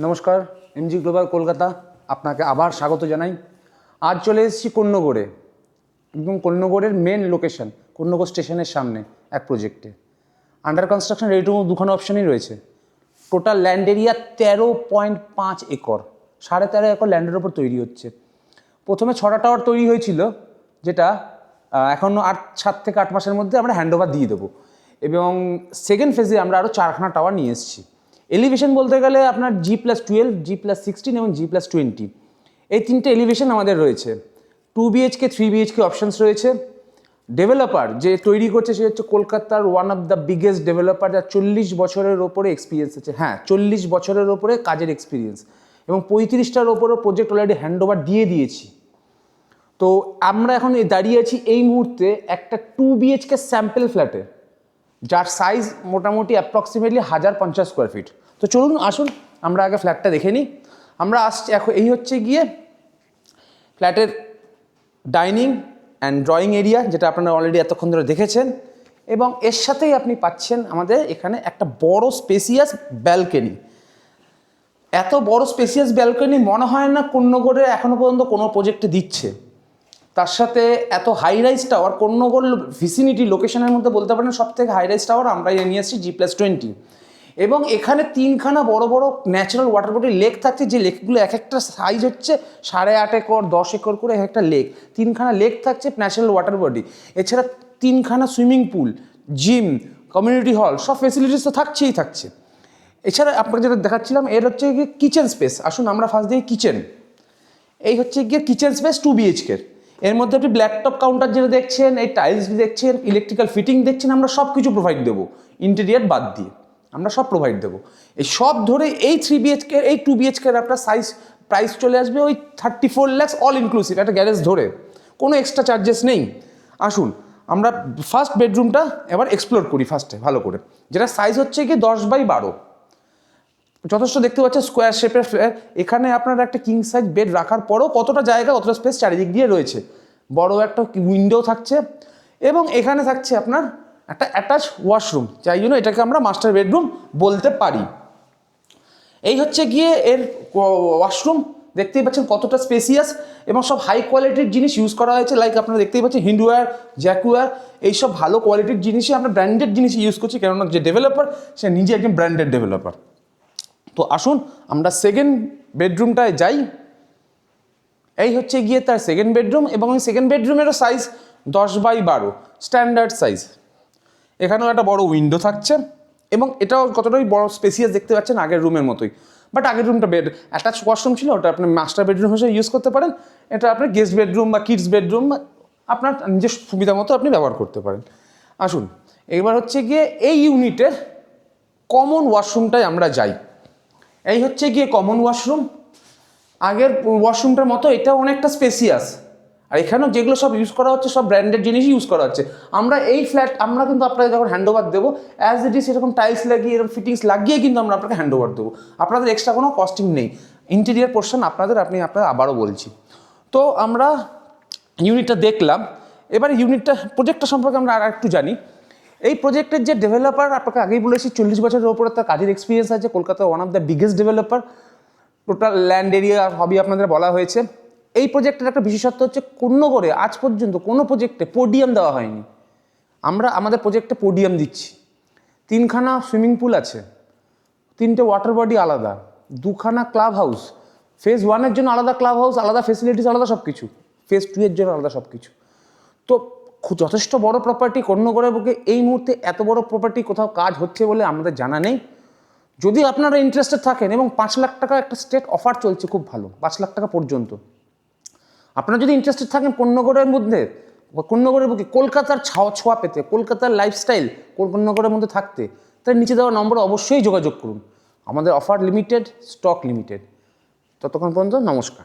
নমস্কার, MG global Kolkata আপনাকে আবার স্বাগত জানাই। আজ চলে এসেছি কোন্নগরে এবং কোন্নগরের মেন লোকেশন কোন্নগর স্টেশনের সামনে এক প্রজেক্টে। Under construction ready to move দুখানো অপশানই রয়েছে। Total land area 13.5 acre, 13.5 acre ল্যান্ডের ওপর তৈরি হচ্ছে। প্রথমে 6টা টাওয়ার তৈরি হয়েছিল, যেটা এখনও 7 থেকে 8 মাসের মধ্যে আমরা হ্যান্ডওভার দিয়ে দেবো, এবং সেকেন্ড ফেজে আমরা আরও 4খানা টাওয়ার নিয়ে এসেছি। এলিভেশন বলতে গেলে আপনার G+12, G+16 এবং G+20 এই 3টে এলিভেশন আমাদের রয়েছে। 2 BHK 3 BHK অপশানস রয়েছে। ডেভেলপার যে তৈরি করছে সে হচ্ছে কলকাতার one of the biggest developer, যার 40 বছরের ওপরে এক্সপিরিয়েন্স আছে। হ্যাঁ, 40 বছরের ওপরে কাজের এক্সপিরিয়েন্স, এবং 35টার ওপরও প্রজেক্ট অলরেডি হ্যান্ডওভার দিয়ে দিয়েছি। তো আমরা এখন দাঁড়িয়ে আছি এই মুহূর্তে একটা 2 BHK স্যাম্পল ফ্ল্যাটে, যার সাইজ মোটামুটি অ্যাপ্রক্সিমেটলি 1050 স্কোয়ার ফিট। তো চলুন আসুন আমরা আগে ফ্ল্যাটটা দেখে নিই। আমরা আসছি এখন, এই হচ্ছে গিয়ে ফ্ল্যাটের ডাইনিং অ্যান্ড ড্রয়িং এরিয়া, যেটা আপনারা অলরেডি এতক্ষণ ধরে দেখেছেন, এবং এর সাথেই আপনি পাচ্ছেন আমাদের এখানে একটা বড় স্পেসিয়াস ব্যালকনি। এত বড় স্পেসিয়াস ব্যালকনি মনে হয় না কোন্নগরে এখনও পর্যন্ত কোনো প্রজেক্টে দিচ্ছে। তার সাথে এত high rise tower, Konnagar vicinity লোকেশনের মধ্যে বলতে পারেন সব থেকে হাই রাইজ টাওয়ার আমরা নিয়ে এসেছি G+20, এবং এখানে 3খানা বড় বড় ন্যাচারাল ওয়াটার বডি লেক থাকছে, যে লেকগুলো এক একটা সাইজ হচ্ছে 8.5 একর 10 একর করে এক একটা লেক। 3খানা লেক থাকছে ন্যাচারাল ওয়াটার বডি, এছাড়া 3খানা swimming pool, gym, community hall, সব ফেসিলিটিস তো থাকছেই থাকছে। এছাড়া আপনাকে যেটা দেখাচ্ছিলাম এর হচ্ছে গিয়ে কিচেন স্পেস। আসুন আমরা ফার্স্ট দিই কিচেন। এই হচ্ছে গিয়ে কিচেন স্পেস 2 BHK। এর মধ্যে আপনি ব্ল্যাকটপ কাউন্টার যেটা দেখছেন, এই টাইলস দেখছেন, ইলেকট্রিক্যাল ফিটিং দেখছেন, আমরা সব কিছু প্রোভাইড দেবো, ইন্টেরিয়ার বাদ দিয়ে আমরা সব প্রোভাইড দেবো। এই সব ধরে এই 3 BHK এই 2 BHK আপনার প্রাইস চলে আসবে ওই 34 লাখ অল ইনক্লুসিভ, একটা গ্যারেজ ধরে, কোনো এক্সট্রা চার্জেস নেই। আসুন আমরা ফার্স্ট বেডরুমটা এবার এক্সপ্লোর করি ফার্স্টে ভালো করে, যেটা সাইজ হচ্ছে গিয়ে 10x12, যথেষ্ট দেখতে পাচ্ছেন স্কোয়ার শেপের ফ্ল্যাট। এখানে আপনার একটা কিং সাইজ বেড রাখার পরও কতটা জায়গা, কতটা স্পেস চারিদিক দিয়ে রয়েছে। বড় একটা উইন্ডো থাকছে, এবং এখানে থাকছে আপনার একটা অ্যাটাচ ওয়াশরুম, যাই জন্য এটাকে আমরা মাস্টার বেডরুম বলতে পারি। এই হচ্ছে গিয়ে এর ওয়াশরুম, দেখতেই পাচ্ছেন কতটা স্পেসিয়াস, এবং সব হাই কোয়ালিটির জিনিস ইউজ করা হয়েছে। লাইক আপনারা দেখতেই পাচ্ছেন হিন্ডওয়্যার, জ্যাকুয়ার, এইসব ভালো কোয়ালিটির জিনিসই আমরা ব্র্যান্ডেড জিনিস ইউজ করছি, কেননা যে ডেভেলপার সে নিজে একজন ব্র্যান্ডেড ডেভেলপার। তো আসুন আমরা সেকেন্ড বেডরুমটায় যাই। এই হচ্ছে গিয়ে তার সেকেন্ড বেডরুম, এবং এই সেকেন্ড বেডরুমেরও সাইজ 10x12 স্ট্যান্ডার্ড সাইজ। এখানেও একটা বড় উইন্ডো থাকছে, এবং এটাও কতটাই বড় স্পেসিয়াস দেখতে পাচ্ছেন আগের রুমের মতোই। বাট আগের রুমটা বেড অ্যাটাচ ওয়াশরুম ছিল, ওটা আপনি মাস্টার বেডরুম হিসেবে ইউজ করতে পারেন। এটা আপনার গেস্ট বেডরুম বা কিডস বেডরুম আপনার নিজের সুবিধা মতো আপনি ব্যবহার করতে পারেন। আসুন এবার হচ্ছে গিয়ে এই ইউনিটের কমন ওয়াশরুমটায় আমরা যাই। এই হচ্ছে গিয়ে কমন ওয়াশরুম। আগের ওয়াশরুমটার মতো এটাও অনেকটা স্পেসিয়াস, আর এখানেও যেগুলো সব ইউজ করা হচ্ছে সব ব্র্যান্ডেড জিনিসই ইউজ করা হচ্ছে। আমরা এই ফ্ল্যাট আমরা কিন্তু আপনাদের যখন হ্যান্ডওভার দেবো অ্যাজ ইট ইজ এরকম টাইলস লাগিয়ে এরকম ফিটিংস লাগিয়ে কিন্তু আমরা আপনাকে হ্যান্ডওভার দেবো। আপনাদের এক্সট্রা কোনো কস্টিং নেই, ইন্টেরিয়ার পোর্শন আপনাদের আবারও বলছি। তো আমরা ইউনিটটা দেখলাম, এবার প্রজেক্টটা সম্পর্কে আমরা আর একটু জানি। এই প্রজেক্টের যে ডেভেলপার আপনাকে আগেই বলেছি 40 বছরের ওপরে তার কাজের এক্সপিরিয়েন্স আছে, কলকাতার one of the biggest developer. Total land area সবই আপনাদের বলা হয়েছে। এই প্রজেক্টের একটা বিশেষত্ব হচ্ছে কোন্নগরে আজ পর্যন্ত কোনো প্রজেক্টে পোডিয়াম দেওয়া হয়নি। আমরা আমাদের প্রজেক্টে পোডিয়াম দিচ্ছি। 3খানা সুইমিং পুল আছে, 3টে ওয়াটার বডি আলাদা, 2খানা ক্লাব হাউস, ফেজ 1-এর জন্য আলাদা ক্লাব হাউস, আলাদা ফেসিলিটিস, আলাদা সব কিছু, ফেজ 2-এর জন্য আলাদা সব কিছু। তো যথেষ্ট বড় প্রপার্টি কোন্নগরের বুকে। এই মুহূর্তে এত বড় প্রপার্টি কোথাও কাজ হচ্ছে বলে আমাদের জানা নেই। যদি আপনারা ইন্টারেস্টেড থাকেন, এবং 5 লাখ টাকা একটা স্টেট অফার চলছে খুব ভালো, 5 লাখ টাকা পর্যন্ত। আপনারা যদি ইন্টারেস্টেড থাকেন কোন্নগরের মধ্যে, কোন্নগরের বুকে কলকাতার ছোঁয়া পেতে, কলকাতার লাইফস্টাইল কোন্নগরের মধ্যে থাকতে, তার নিচে দেওয়া নম্বরে অবশ্যই যোগাযোগ করুন। আমাদের অফার লিমিটেড, স্টক লিমিটেড। ততক্ষণ পর্যন্ত নমস্কার।